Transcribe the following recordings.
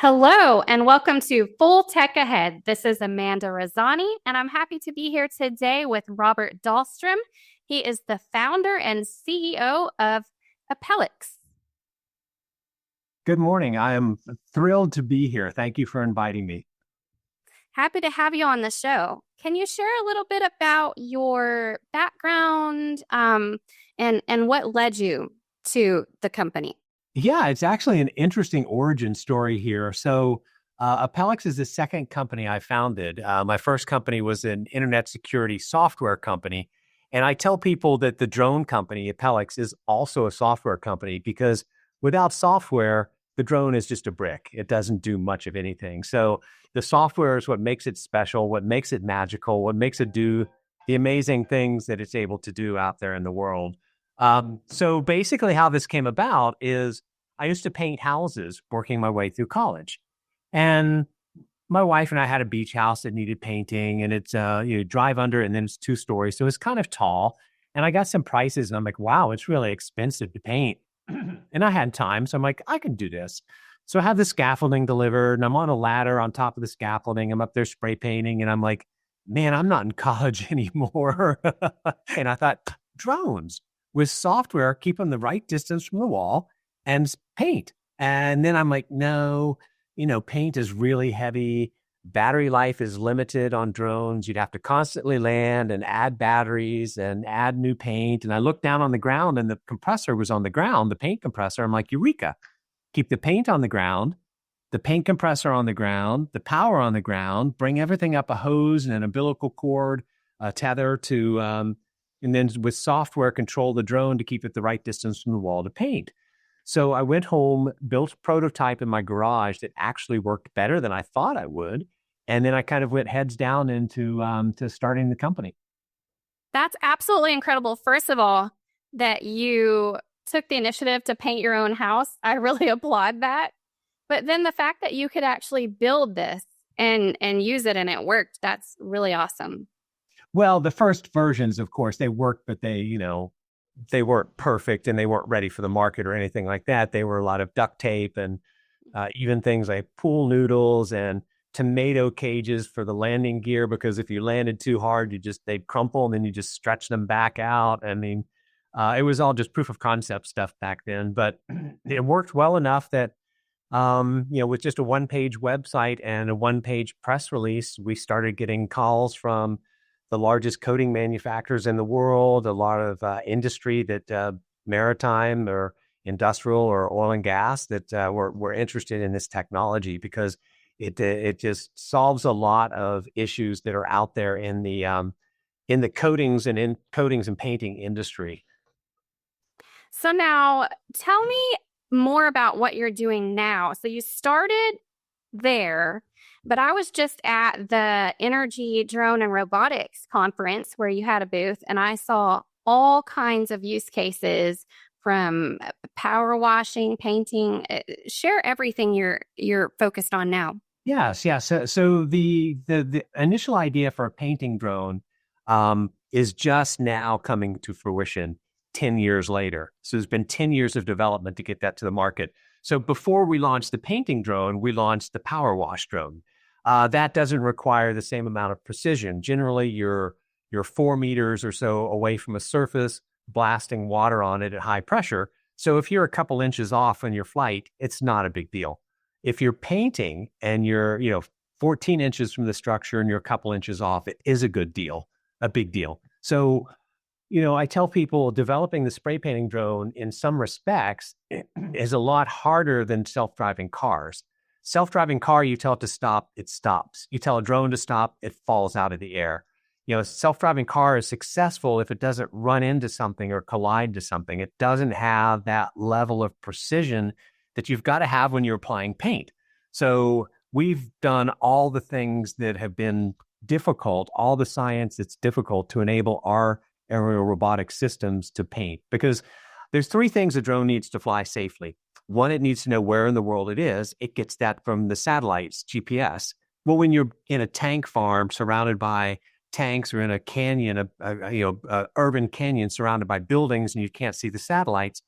Hello and welcome to Full Tech Ahead. This is Amanda Razzani, and I'm happy to be here today with Robert Dahlstrom. He is the founder and CEO of Apellix. Good morning. I am thrilled to be here. Thank you for inviting me. Happy to have you on the show. Can you share a little bit about your background and what led you to the company? Yeah, it's actually an interesting origin story here. Apellix is the second company I founded. My first company was an internet security software company. And I tell people that the drone company, Apellix, is also a software company because without software, the drone is just a brick. It doesn't do much of anything. So the software is what makes it special, what makes it magical, what makes it do the amazing things that it's able to do out there in the world. So basically how this came about is I used to paint houses working my way through college. And my wife and I had a beach house that needed painting, and it's you drive under it, and then it's 2 stories. So it's kind of tall. And I got some prices and I'm like, wow, it's really expensive to paint. And I had time. So I'm like, I can do this. So I have the scaffolding delivered and I'm on a ladder on top of the scaffolding. I'm up there spray painting and I'm like, man, I'm not in college anymore. And I thought, drones with software, keep them the right distance from the wall and paint. And then I'm like, no, paint is really heavy. Battery life is limited on drones. You'd have to constantly land and add batteries and add new paint. And I looked down on the ground and the compressor was on the ground, the paint compressor. I'm like, Eureka, keep the paint on the ground, the paint compressor on the ground, the power on the ground, bring everything up a hose and an umbilical cord, tether to, and then with software, control the drone to keep it the right distance from the wall to paint. So I went home, built a prototype in my garage that actually worked better than I thought I would. And then I kind of went heads down into to starting the company. That's absolutely incredible. First of all, that you took the initiative to paint your own house. I really applaud that. But then the fact that you could actually build this and use it and it worked, that's really awesome. Well, the first versions, of course, they worked, but they weren't perfect and they weren't ready for the market or anything like that. They were a lot of duct tape and even things like pool noodles and tomato cages for the landing gear, because if you landed too hard, they'd crumple and then you just stretch them back out. I mean, it was all just proof of concept stuff back then, but it worked well enough that, with just a one-page website and a one-page press release, we started getting calls from the largest coating manufacturers in the world, a lot of industry that maritime or industrial or oil and gas that were interested in this technology because it just solves a lot of issues that are out there in the coatings and painting industry. So now tell me more about what you're doing now. So you started there, but I was just at the Energy, Drone, and Robotics conference where you had a booth, and I saw all kinds of use cases from power washing, painting. Share everything you're focused on now. Yes, yeah. So the initial idea for a painting drone is just now coming to fruition 10 years later. So there's been 10 years of development to get that to the market. So before we launched the painting drone, we launched the power wash drone. That doesn't require the same amount of precision. Generally, you're 4 meters or so away from a surface, blasting water on it at high pressure. So if you're a couple inches off on your flight, it's not a big deal. If you're painting and you're 14 inches from the structure and you're a couple inches off, it is a big deal. So I tell people developing the spray painting drone in some respects is a lot harder than self-driving cars. Self-driving car, you tell it to stop, it stops. You tell a drone to stop, it falls out of the air. A self-driving car is successful if it doesn't run into something or collide to something. It doesn't have that level of precision that you've got to have when you're applying paint. So we've done all the things that have been difficult, all the science that's difficult to enable our aerial robotic systems to paint, because there's 3 things a drone needs to fly safely. One, it needs to know where in the world it is. It gets that from the satellites, GPS. Well, when you're in a tank farm surrounded by tanks or in a canyon, urban canyon surrounded by buildings and you can't see the satellites,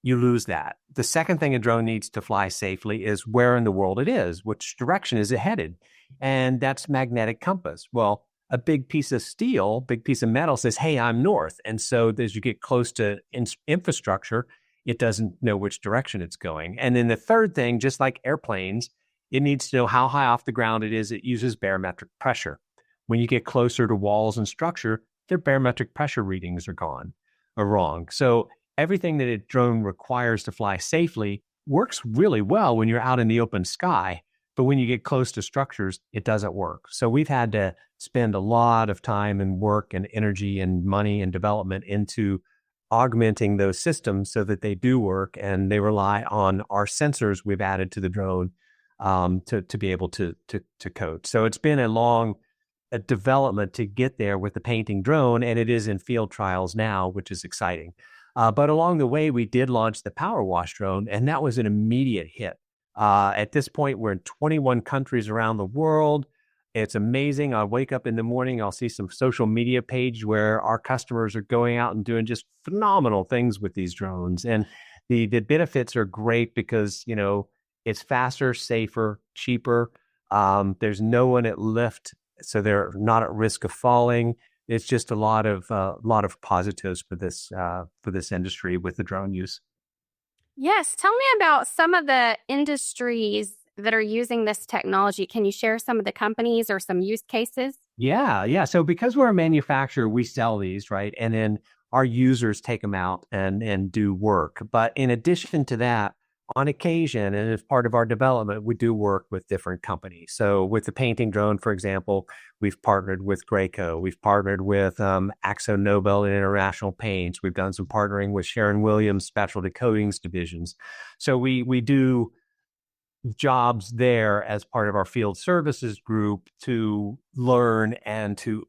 you lose that. The second thing a drone needs to fly safely is where in the world it is, which direction is it headed? And that's magnetic compass. Well, a big piece of steel, big piece of metal says, hey, I'm north. And so as you get close to infrastructure, it doesn't know which direction it's going. And then the third thing, just like airplanes, it needs to know how high off the ground it is. It uses barometric pressure. When you get closer to walls and structure, their barometric pressure readings are gone or wrong. So everything that a drone requires to fly safely works really well when you're out in the open sky. But when you get close to structures, it doesn't work. So we've had to spend a lot of time and work and energy and money and development into augmenting those systems so that they do work, and they rely on our sensors we've added to the drone to be able to code. So it's been a long development to get there with the painting drone, and it is in field trials now, which is exciting. But along the way, we did launch the Power Wash drone, and that was an immediate hit. At this point, we're in 21 countries around the world. It's amazing. I'll wake up in the morning, I'll see some social media page where our customers are going out and doing just phenomenal things with these drones. And the benefits are great because, you know, it's faster, safer, cheaper. There's no one at lift, so they're not at risk of falling. It's just a lot of positives for this industry with the drone use. Yes, tell me about some of the industries that are using this technology. Can you share some of the companies or some use cases? Yeah. So because we're a manufacturer, we sell these, right? And then our users take them out and do work. But in addition to that, on occasion, and as part of our development, we do work with different companies. So with the painting drone, for example, we've partnered with Graco. We've partnered with Axo Nobel and International Paints. We've done some partnering with Sharon Williams Specialty Coatings divisions. So we do jobs there as part of our field services group to learn and to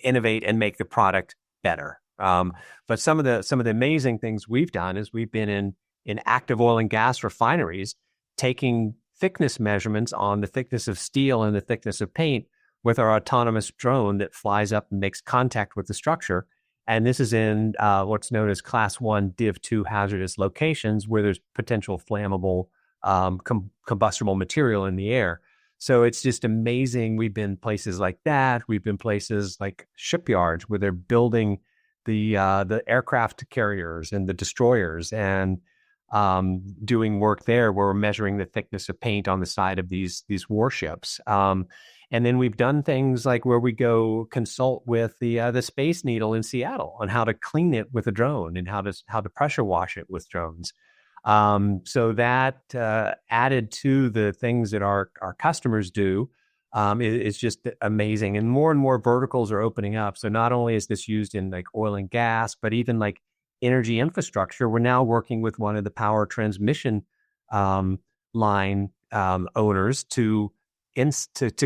innovate and make the product better. But some of the amazing things we've done is we've been in active oil and gas refineries, taking thickness measurements on the thickness of steel and the thickness of paint with our autonomous drone that flies up and makes contact with the structure. And this is in what's known as Class 1 Div 2 hazardous locations where there's potential flammable combustible material in the air. So it's just amazing. We've been places like that. We've been places like shipyards where they're building the aircraft carriers and the destroyers, and doing work there where we're measuring the thickness of paint on the side of these warships. And then we've done things like where we go consult with the Space Needle in Seattle on how to clean it with a drone and how to pressure wash it with drones. So that added to the things that our customers do is just amazing. And more verticals are opening up. So not only is this used in like oil and gas, but even like energy infrastructure. We're now working with one of the power transmission line owners to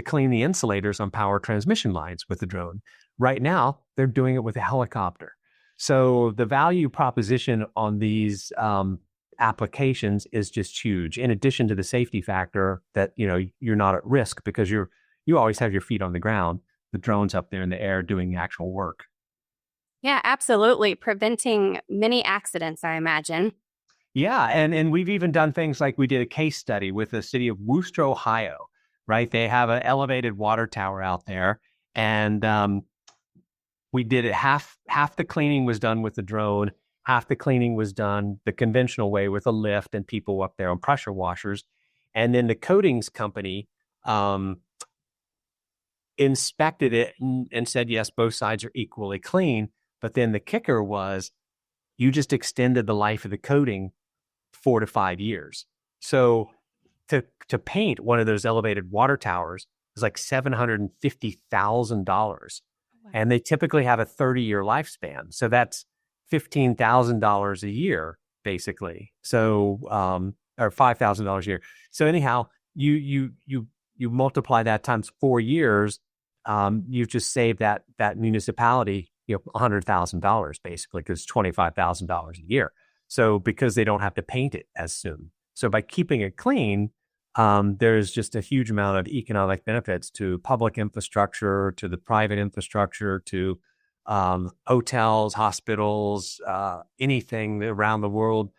clean the insulators on power transmission lines with the drone. Right now, they're doing it with a helicopter. So the value proposition on these applications is just huge. In addition to the safety factor that, you know, you're not at risk because you always have your feet on the ground. The drone's up there in the air doing the actual work. Yeah, absolutely. Preventing many accidents, I imagine. Yeah, and we've even done things like we did a case study with the city of Worcester, Ohio, right? They have an elevated water tower out there, and we did it. Half the cleaning was done with the drone, half the cleaning was done the conventional way with a lift and people up there on pressure washers. And then the coatings company inspected it and said, yes, both sides are equally clean. But then the kicker was you just extended the life of the coating 4 to 5 years. So to paint one of those elevated water towers is like $750,000. And they typically have a 30-year lifespan. So that's $15,000 a year, basically. So, or $5,000 a year. So anyhow, you multiply that times 4 years, you've just saved that municipality, $100,000 basically, because it's $25,000 a year. So because they don't have to paint it as soon. So by keeping it clean, there's just a huge amount of economic benefits to public infrastructure, to the private infrastructure, to hotels, hospitals, anything around the world.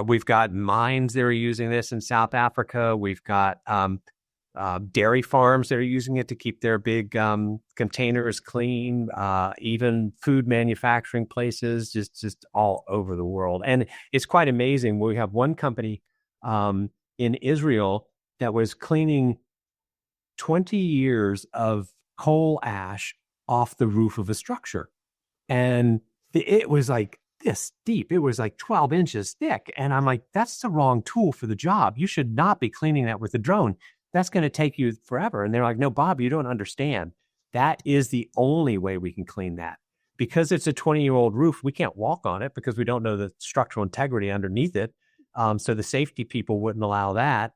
We've got mines that are using this in South Africa. We've got dairy farms that are using it to keep their big containers clean. Even food manufacturing places, just all over the world. And it's quite amazing. We have one company in Israel that was cleaning 20 years of coal ash off the roof of a structure. And it was like this deep. It was like 12 inches thick. And I'm like, that's the wrong tool for the job. You should not be cleaning that with a drone. That's going to take you forever. And they're like, no, Bob, you don't understand. That is the only way we can clean that. Because it's a 20-year-old roof, we can't walk on it because we don't know the structural integrity underneath it. So the safety people wouldn't allow that.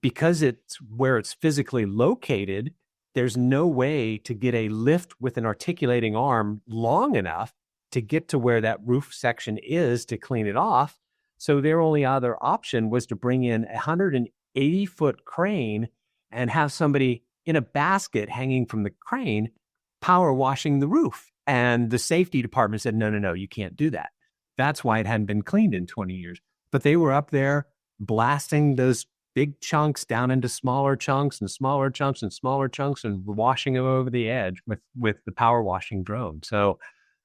Because it's where it's physically located, there's no way to get a lift with an articulating arm long enough to get to where that roof section is to clean it off. So their only other option was to bring in a 180-foot crane and have somebody in a basket hanging from the crane power washing the roof. And the safety department said, no, no, no, you can't do that. That's why it hadn't been cleaned in 20 years. But they were up there blasting those big chunks down into smaller chunks and smaller chunks and smaller chunks and washing them over the edge with the power washing drone. So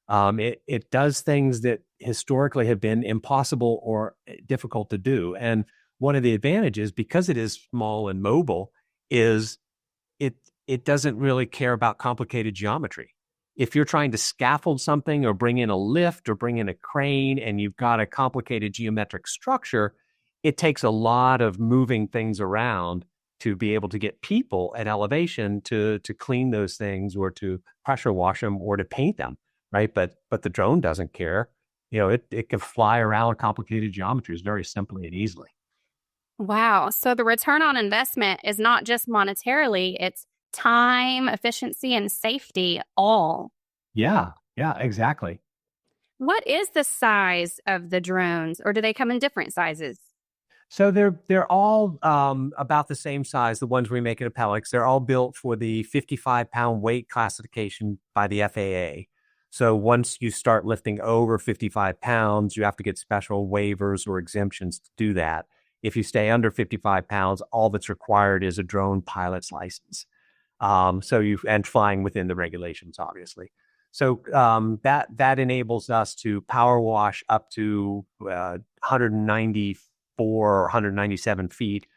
it does things that historically have been impossible or difficult to do. And one of the advantages, because it is small and mobile, is it doesn't really care about complicated geometry. If you're trying to scaffold something or bring in a lift or bring in a crane and you've got a complicated geometric structure, it takes a lot of moving things around to be able to get people at elevation to clean those things or to pressure wash them or to paint them, right? But the drone doesn't care. It can fly around complicated geometries very simply and easily. Wow. So the return on investment is not just monetarily, it's time, efficiency, and safety all. Yeah, exactly. What is the size of the drones, or do they come in different sizes? So they're all about the same size. The ones we make at Apellix, they're all built for the 55-pound weight classification by the FAA. So once you start lifting over 55 pounds, you have to get special waivers or exemptions to do that. If you stay under 55 pounds, all that's required is a drone pilot's license. And flying within the regulations, obviously. So that enables us to power wash up to 194 or 197 feet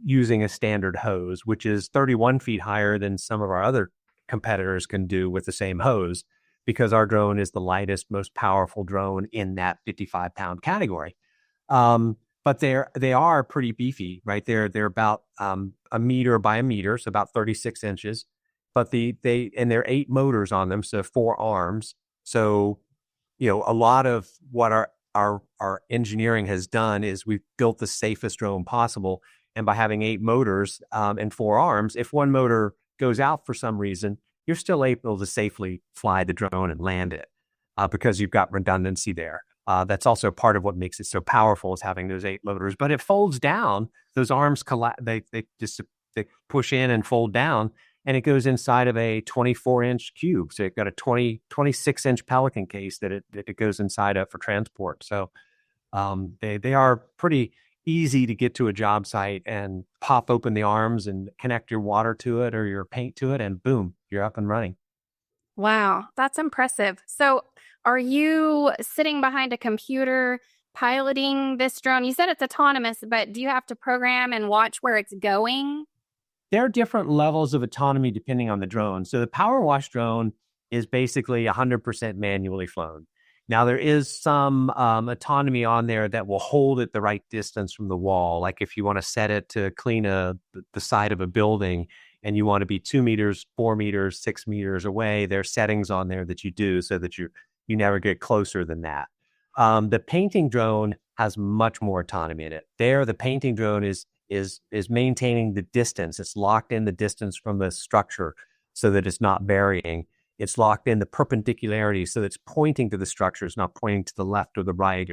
using a standard hose, which is 31 feet higher than some of our other competitors can do with the same hose, because our drone is the lightest, most powerful drone in that 55-pound category. But they are pretty beefy, right? They're about a meter by a meter, so about 36 inches. But there are 8 motors on them, so 4 arms. So, a lot of what our engineering has done is we've built the safest drone possible. And by having 8 motors and 4 arms, if one motor goes out for some reason, you're still able to safely fly the drone and land it because you've got redundancy there. That's also part of what makes it so powerful, is having those 8 motors. But it folds down; those arms they push in and fold down, and it goes inside of a 24-inch cube. So you've got a 26-inch Pelican case that it goes inside of for transport. So they are pretty easy to get to a job site and pop open the arms and connect your water to it or your paint to it, and boom, you're up and running. Wow, that's impressive. So are you sitting behind a computer piloting this drone? You said it's autonomous, but do you have to program and watch where it's going? There are different levels of autonomy depending on the drone. So the power wash drone is basically 100% manually flown. Now, there is some autonomy on there that will hold it the right distance from the wall. Like if you want to set it to clean the side of a building and you want to be 2 meters, 4 meters, 6 meters away, there are settings on there that you do so that you never get closer than that. The painting drone has much more autonomy in it. The painting drone is maintaining the distance. It's locked in the distance from the structure so that it's not varying. It's locked in the perpendicularity so that it's pointing to the structure. It's not pointing to the left or the right.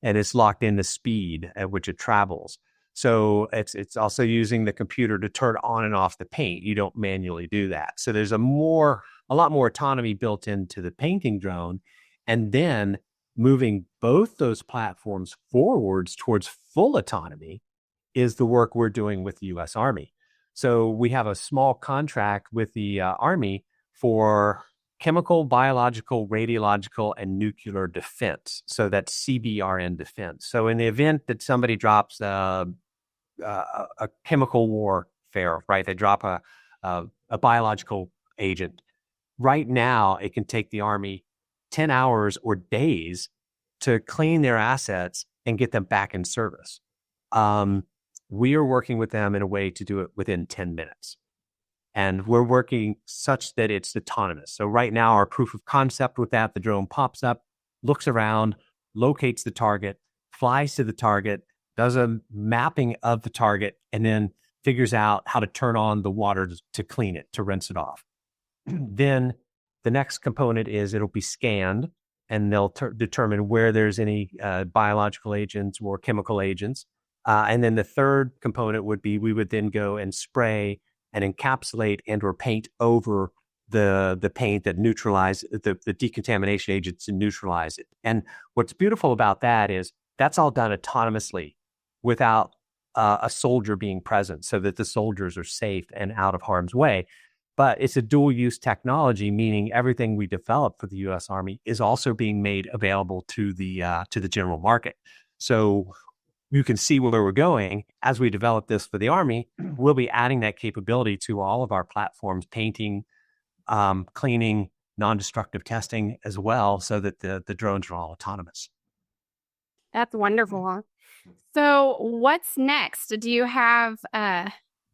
And it's locked in the speed at which it travels. So it's also using the computer to turn on and off the paint. You don't manually do that. So there's a more a lot more autonomy built into the painting drone. And then moving both those platforms forwards towards full autonomy is the work we're doing with the US Army. So we have a small contract with the Army for chemical, biological, radiological, and nuclear defense. So that's CBRN defense. So in the event that somebody drops a chemical warfare, right? They drop a biological agent. Right now, it can take the Army 10 hours or days to clean their assets and get them back in service. We are working with them in a way to do it within 10 minutes. And we're working such that it's autonomous. So right now, our proof of concept with that, the drone pops up, looks around, locates the target, flies to the target, does a mapping of the target, and then figures out how to turn on the water to clean it, to rinse it off. Then the next component is it'll be scanned, and they'll determine where there's any biological agents or chemical agents. And then the third component would be we would then go and spray and encapsulate and or paint over the paint that neutralize the decontamination agents and neutralize it. And what's beautiful about that is that's all done autonomously without a soldier being present, so that the soldiers are safe and out of harm's way. But it's a dual use technology, meaning everything we develop for the U.S. Army is also being made available to the general market. So you can see where we're going as we develop this for the Army. We'll be adding that capability to all of our platforms, painting, cleaning, non-destructive testing as well, so that the drones are all autonomous. That's wonderful. So what's next? Do you have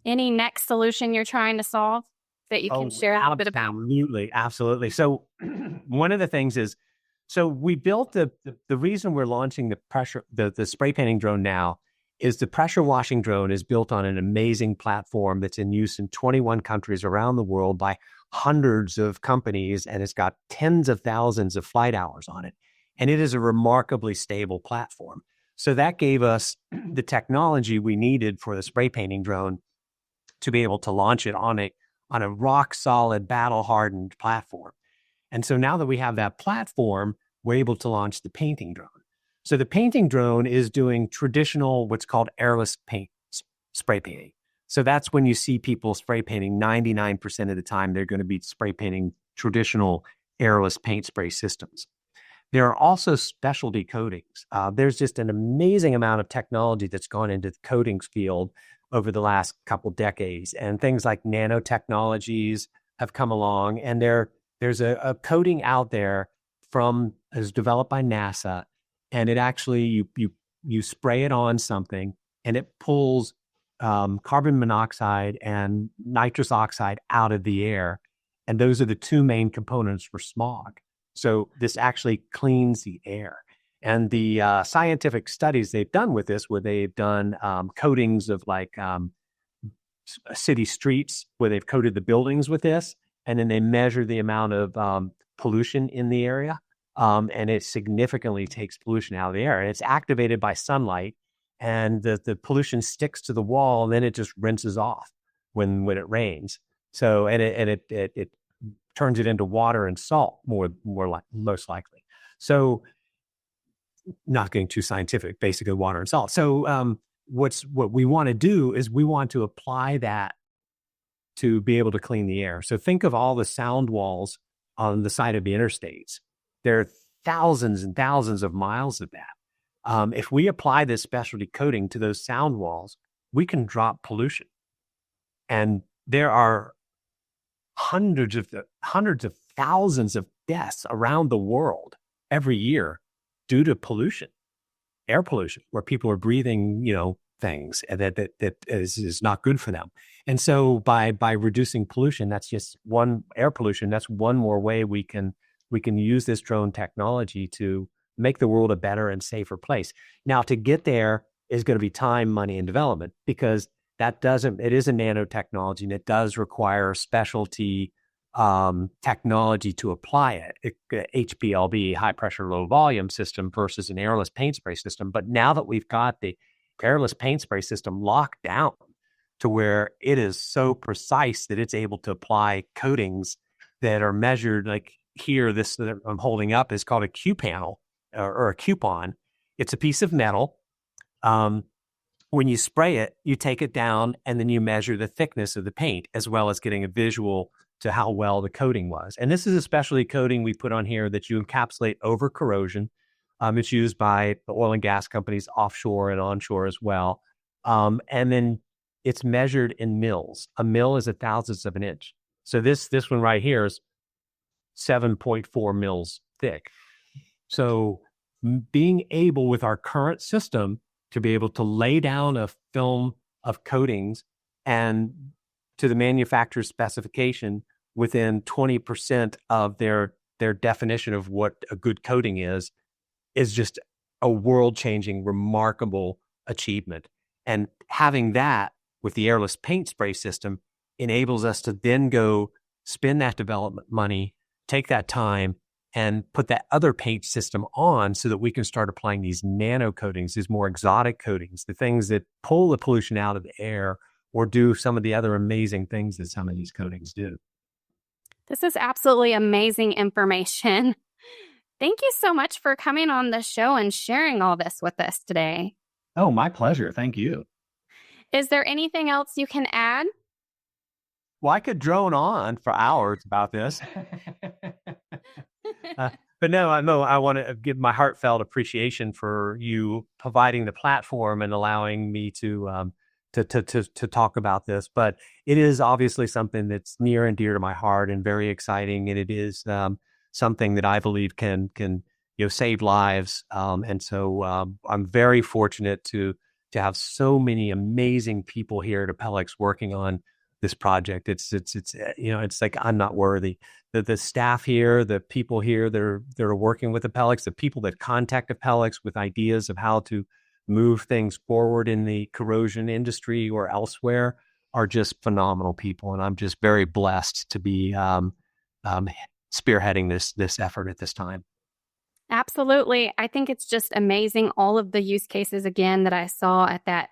any next solution you're trying to solve that you can share a little bit about? Absolutely. So one of the things is, so we built the reason we're launching the spray painting drone now is the pressure washing drone is built on an amazing platform that's in use in 21 countries around the world by hundreds of companies, and it's got tens of thousands of flight hours on it. And it is a remarkably stable platform. So that gave us the technology we needed for the spray painting drone to be able to launch it on a rock solid, battle hardened platform. And so now that we have that platform, we're able to launch the painting drone. So the painting drone is doing traditional, what's called airless paint spray painting. So that's when you see people spray painting 99% of the time, they're going to be spray painting traditional airless paint spray systems. There are also specialty coatings. There's just an amazing amount of technology that's gone into the coatings field over the last couple decades. And things like nanotechnologies have come along. And there's a coating out there is developed by NASA. And it actually, you spray it on something and it pulls carbon monoxide and nitrous oxide out of the air. And those are the two main components for smog. So this actually cleans the air. And the scientific studies they've done with this, where they've done coatings of like city streets, where they've coated the buildings with this, and then they measure the amount of pollution in the area, and it significantly takes pollution out of the air. And it's activated by sunlight, and the pollution sticks to the wall, and then it just rinses off when it rains. So and it turns it into water and salt most likely. So not getting too scientific, basically water and salt. So what we want to do is we want to apply that to be able to clean the air. So think of all the sound walls on the side of the interstates. There are thousands and thousands of miles of that. If we apply this specialty coating to those sound walls, we can drop pollution. And there are hundreds of thousands of deaths around the world every year due to pollution, air pollution, where people are breathing, things that is not good for them. And so by reducing pollution, that's just air pollution. That's one more way we can use this drone technology to make the world a better and safer place. Now, to get there is going to be time, money, and development, because it is a nanotechnology, and it does require specialty technology to apply it. HPLV, high pressure, low volume system, versus an airless paint spray system. But now that we've got the airless paint spray system locked down to where it is so precise that it's able to apply coatings that are measured. Like here, this that I'm holding up is called a Q panel or a coupon. It's a piece of metal. Um, when you spray it, you take it down and then you measure the thickness of the paint as well as getting a visual to how well the coating was. And this is a specialty coating we put on here that you encapsulate over corrosion. It's used by the oil and gas companies offshore and onshore as well. And then it's measured in mils. A mil is a thousandth of an inch. So this one right here is 7.4 mils thick. So being able with our current system to be able to lay down a film of coatings and to the manufacturer's specification within 20% of their definition of what a good coating is just a world-changing, remarkable achievement. And having that with the airless paint spray system enables us to then go spend that development money, take that time, and put that other paint system on so that we can start applying these nano coatings, these more exotic coatings, the things that pull the pollution out of the air or do some of the other amazing things that some of these coatings do. This is absolutely amazing information. Thank you so much for coming on the show and sharing all this with us today. Oh, my pleasure. Thank you. Is there anything else you can add? Well, I could drone on for hours about this. But no, I want to give my heartfelt appreciation for you providing the platform and allowing me to talk about this. But it is obviously something that's near and dear to my heart and very exciting, and it is something that I believe can save lives. And so I'm very fortunate to have so many amazing people here at Apellix working on this project. It's like I'm not worthy. The staff here, the people here that are working with Apellix, the people that contact Apellix with ideas of how to move things forward in the corrosion industry or elsewhere are just phenomenal people. And I'm just very blessed to be spearheading this effort at this time. Absolutely. I think it's just amazing, all of the use cases, again, that I saw at that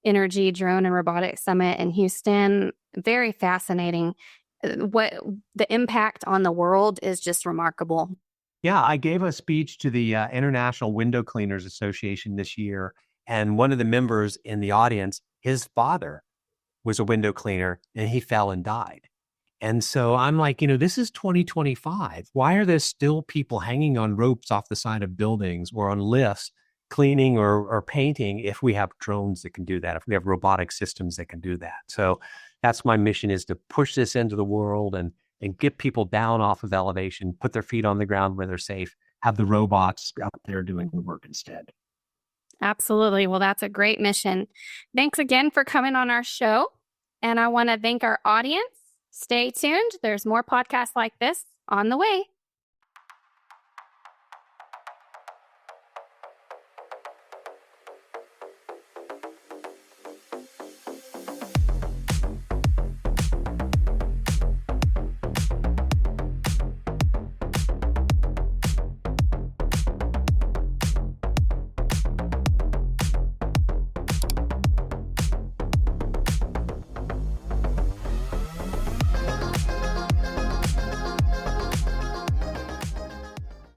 Energy, Drone, and Robotics Summit in Houston. Very fascinating. What the impact on the world is just remarkable. Yeah, I gave a speech to the International Window Cleaners Association this year, and one of the members in the audience, his father was a window cleaner, and he fell and died. And so I'm like, this is 2025. Why are there still people hanging on ropes off the side of buildings or on lifts cleaning or painting if we have drones that can do that, if we have robotic systems that can do that? So that's my mission, is to push this into the world and get people down off of elevation, put their feet on the ground where they're safe, have the robots out there doing the work instead. Absolutely. Well, that's a great mission. Thanks again for coming on our show. And I want to thank our audience. Stay tuned. There's more podcasts like this on the way.